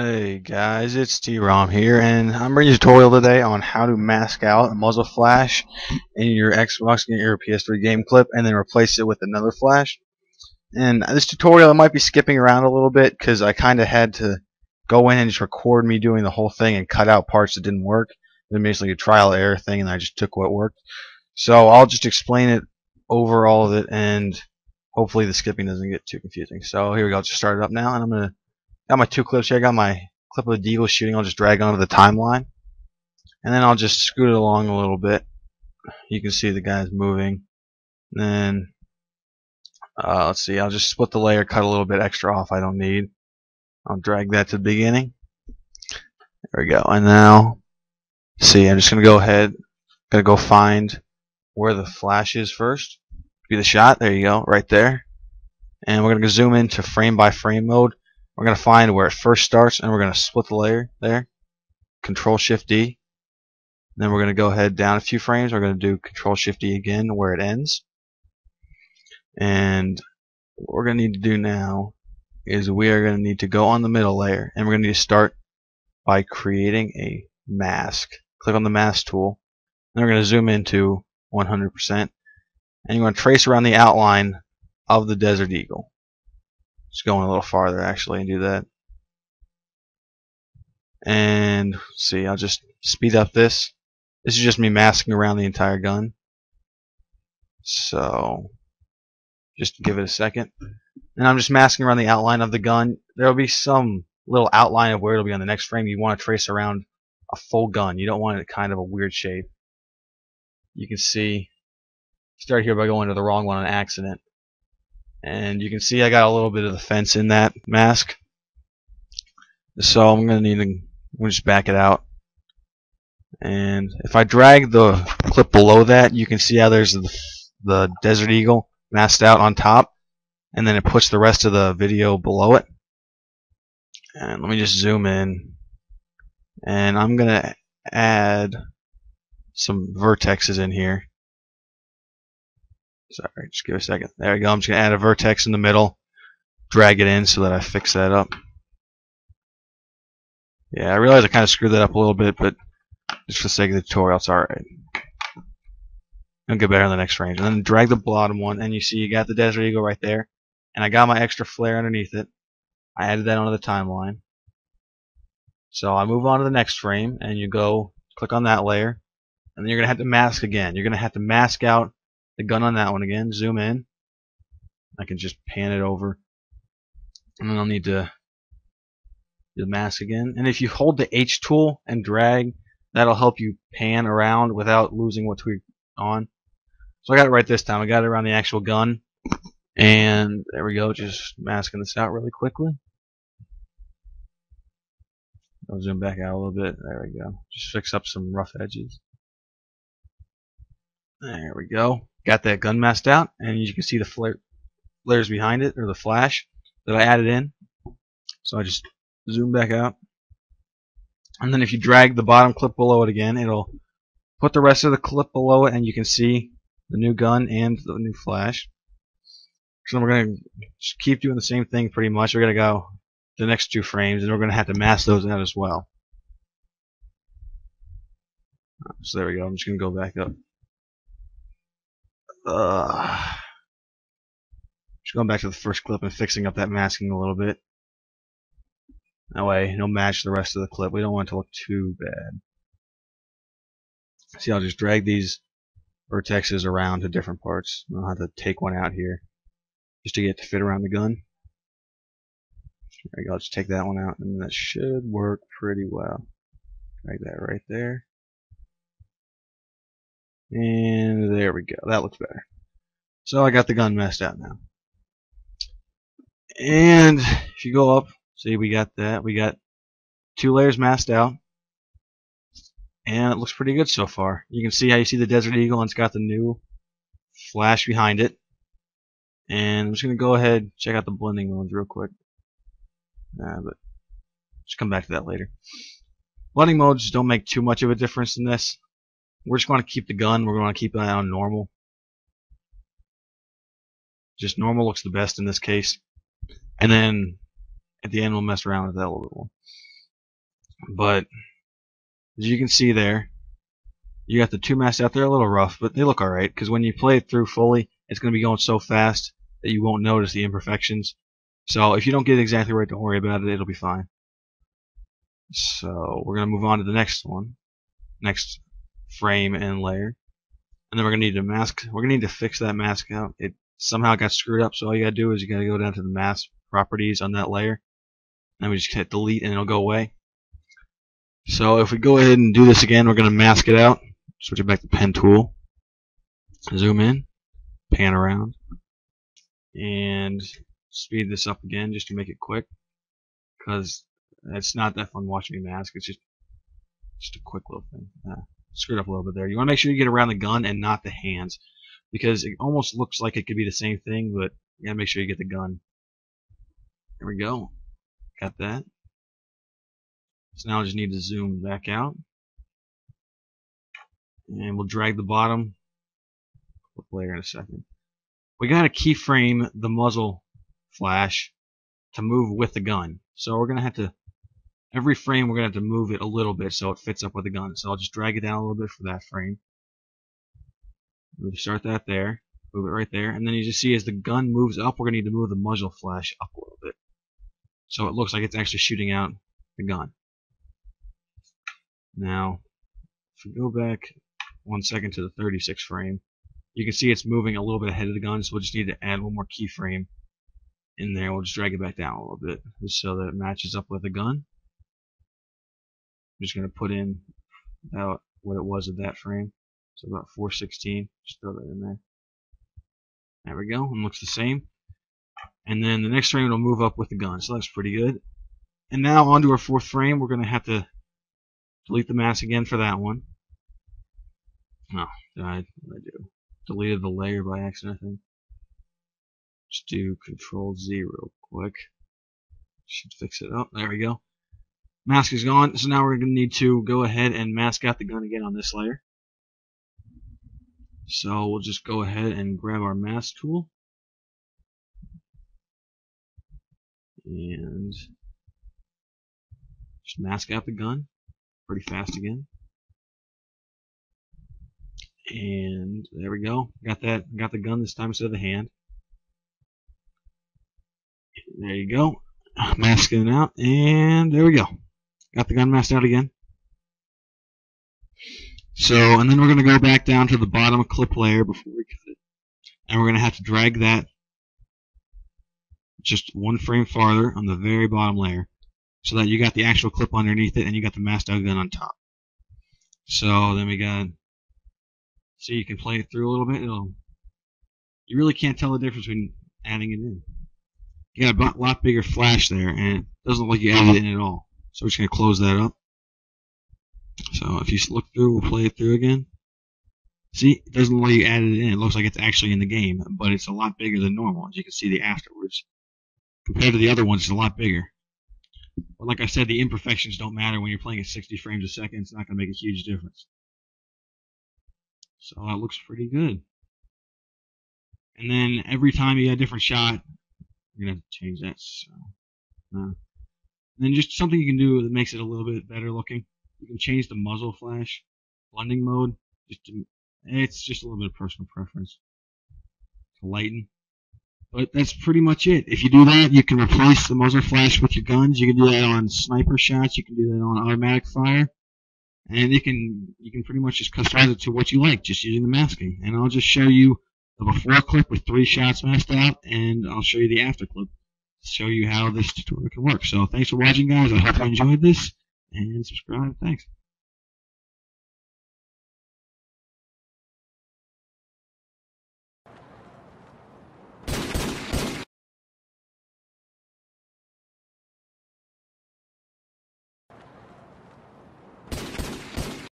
Hey guys, it's T-Rom here, and I'm bringing a tutorial today on how to mask out a muzzle flash in your Xbox, get your PS3 game clip, and then replace it with another flash. And this tutorial I might be skipping around a little bit because I kind of had to go in and just record me doing the whole thing and cut out parts that didn't work. It was basically a trial error thing, and I just took what worked. So I'll just explain it over all of it, and hopefully the skipping doesn't get too confusing. So here we go. I'll just start it up now, and I'm gonna. Got my two clips here. I got my clip of the deagle shooting. I'll just drag onto the timeline, and then I'll just scoot it along a little bit. You can see the guy's moving. And then let's see. I'll just split the layer, cut a little bit extra off I don't need. I'll drag that to the beginning. There we go. And now, see, I'm just gonna go ahead. Gonna go find where the flash is first. Be the shot. There you go, right there. And we're gonna zoom into frame by frame mode. We're going to find where it first starts, and we're going to split the layer there. Control Shift D. Then we're going to go ahead down a few frames. We're going to do Control Shift D again where it ends. And what we're going to need to do now is we are going to need to go on the middle layer, and we're going to need to start by creating a mask. Click on the mask tool. Then we're going to zoom into 100%, and you're going to trace around the outline of the Desert Eagle. Just going a little farther actually and do that. And see, I'll just speed up this. This is just me masking around the entire gun. So just give it a second. And I'm just masking around the outline of the gun. There'll be some little outline of where it'll be on the next frame. You want to trace around a full gun. You don't want it kind of a weird shape. You can see, start here by going to the wrong one on accident. And you can see I got a little bit of the fence in that mask. So I'm going to need to just back it out. And if I drag the clip below that, you can see how there's the Desert Eagle masked out on top. And then it puts the rest of the video below it. And let me just zoom in. And I'm going to add some vertexes in here. Sorry, just give it a second. There we go. I'm just going to add a vertex in the middle, drag it in so that I fix that up. Yeah, I realize I kind of screwed that up a little bit, but just for the sake of the tutorial, it's alright. It'll get better in the next frame. And then drag the bottom one, and you see you got the Desert Eagle right there. And I got my extra flare underneath it. I added that onto the timeline. So I move on to the next frame, and you go click on that layer, and then you're going to have to mask again. You're going to have to mask out the gun on that one again, zoom in. I can just pan it over, and then I'll need to do the mask again. And if you hold the H tool and drag, that'll help you pan around without losing what's on. So I got it right this time. I got it around the actual gun, and there we go. Just masking this out really quickly. I'll zoom back out a little bit. There we go. Just fix up some rough edges. There we go. Got that gun masked out, and you can see the flares behind it, or the flash that I added in. So I just zoom back out, and then if you drag the bottom clip below it again, it'll put the rest of the clip below it, and you can see the new gun and the new flash. So we're going to just keep doing the same thing pretty much. We're going to go the next two frames, and we're going to have to mask those out as well. So there we go. I'm just going to go back up. Just going back to the first clip and fixing up that masking a little bit. That way it'll match the rest of the clip. We don't want it to look too bad. See, I'll just drag these vertexes around to different parts. I'll have to take one out here just to get it to fit around the gun. There we go. I'll just take that one out, and that should work pretty well. Drag that right there. And there we go. That looks better. So I got the gun masked out now. And if you go up, see, we got that. We got two layers masked out. And it looks pretty good so far. You can see how you see the Desert Eagle, and it's got the new flash behind it. And I'm just going to go ahead and check out the blending modes real quick. But just come back to that later. Blending modes don't make too much of a difference in this. We're just going to keep the gun. We're going to keep it on normal. Just normal looks the best in this case. And then at the end we'll mess around with that a little bit more. But as you can see there, you got the two masks out there, a little rough, but they look alright, because when you play it through fully, it's going to be going so fast that you won't notice the imperfections. So if you don't get it exactly right, don't worry about it, it'll be fine. So we're going to move on to the next one, next frame and layer. And then we're going to need a mask. We're going to need to fix that mask out. It somehow got screwed up, so all you got to do is you got to go down to the mask properties on that layer. And we just hit delete and it'll go away. So if we go ahead and do this again, we're going to mask it out. Switch it back to pen tool. Zoom in, pan around, and speed this up again just to make it quick, because it's not that fun watching me mask. It's just a quick little thing. Screwed up a little bit there. You want to make sure you get around the gun and not the hands, because it almost looks like it could be the same thing, but you gotta make sure you get the gun. There we go. Got that. So now I just need to zoom back out, and we'll drag the bottom clip layer in a second. We gotta keyframe the muzzle flash to move with the gun. So we're gonna have to, every frame we're gonna have to move it a little bit so it fits up with the gun. So I'll just drag it down a little bit for that frame. We'll start that there, move it right there, and then you just see as the gun moves up, we're gonna need to move the muzzle flash up a little bit, so it looks like it's actually shooting out the gun. Now, if we go back 1 second to the 36 frame, you can see it's moving a little bit ahead of the gun, so we'll just need to add one more keyframe in there. We'll just drag it back down a little bit, just so that it matches up with the gun. I'm just going to put in about what it was at that frame, so about 416. Just throw that in there. There we go, and looks the same. And then the next frame will move up with the gun, so that's pretty good. And now onto our fourth frame, we're going to have to delete the mask again for that one. Oh, what did I do? Deleted the layer by accident, I think. Just do Control-Z real quick. Should fix it up. There we go. Mask is gone, so now we're going to need to go ahead and mask out the gun again on this layer. So we'll just go ahead and grab our mask tool. And just mask out the gun pretty fast again. And there we go. Got the gun this time instead of the hand. There you go. Masking it out, and there we go. Got the gun masked out again. So, and then we're going to go back down to the bottom clip layer before we cut it. And we're going to have to drag that just one frame farther on the very bottom layer, so that you got the actual clip underneath it and you got the masked out gun on top. So then we got, so you can play it through a little bit. You really can't tell the difference between adding it in. You got a lot bigger flash there, and it doesn't look like you added it in at all. So we're just going to close that up. So if you look through, we'll play it through again. See, it doesn't look like you added it in. It looks like it's actually in the game, but it's a lot bigger than normal, as you can see the afterwards. Compared to the other ones, it's a lot bigger. But like I said, the imperfections don't matter when you're playing at 60 frames a second. It's not going to make a huge difference. So that looks pretty good. And then every time you get a different shot, you're going to have to change that. So, and then just something you can do that makes it a little bit better looking. You can change the muzzle flash blending mode. It's just a little bit of personal preference to lighten. But that's pretty much it. If you do that, you can replace the muzzle flash with your guns. You can do that on sniper shots. You can do that on automatic fire. And you can pretty much just customize it to what you like, just using the masking. And I'll just show you the before clip with 3 shots masked out, and I'll show you the after clip to show you how this tutorial can work. So thanks for watching, guys. I hope you enjoyed this, and subscribe. Thanks.